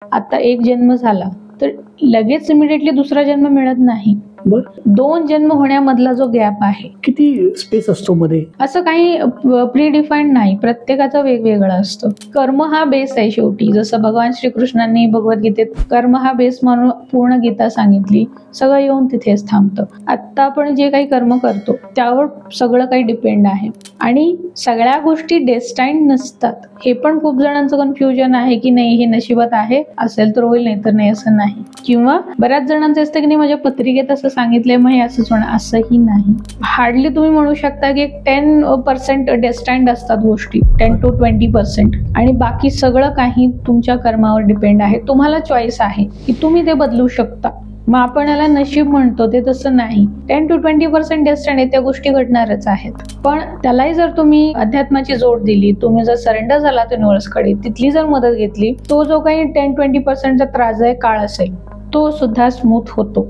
आता एक जन्म झाला तर लगेच इमिडिएटली दुसरा जन्म मिळत नाही. बर, 2 जन्म होण्यामधला जो गॅप आहे, किती स्पेस असतो मध्ये? असं काही प्री डिफाईन्ड नाही, प्रत्येकाचं वेगवेगळं असतं. कर्म हा बेस आहे शेवटी. जसं भगवान श्रीकृष्णांनी भगवद्गीतेत कर्म हा बेस म्हणून पूर्ण गीता सांगितली, सगळं येऊन तिथेच थांबतं. आता आपण जे काही कर्म करतो त्यावर सगळं काही डिपेंड आहे. आणि सगळ्या गोष्टी डेस्टाईन्ड नसतात, हे पण खूप जणांचं कन्फ्युजन आहे की नाही हे नशिबात आहे, असेल तर होईल, नाही तर नाही, असं नाही. किंवा बऱ्याच जणांचं असतं की नाही माझ्या पत्रिकेत असं सांगितलंय मग हे असंच होणार, असंही नाही. हार्डली तुम्ही म्हणू शकता की 10% डेस्टाईन्ड असतात गोष्टी, 10 to 20%, आणि बाकी सगळं काही तुमच्या कर्मावर डिपेंड आहे. तुम्हाला चॉईस आहे की तुम्ही ते बदलू शकता. मग आपण याला नशीब म्हणतो, ते तसं नाही. 10 to 20% डेस्टाईन्ड आहे, त्या गोष्टी घडणारच आहेत. पण त्यालाही जर तुम्ही अध्यात्माची जोड दिली, तुम्ही जर सरेंडर झालात युनिव्हर्सकडे, तिथली जर मदत घेतली, तो जो काही 10-20% त्रासदायक काळ असेल तो सुद्धा स्मूथ होतो.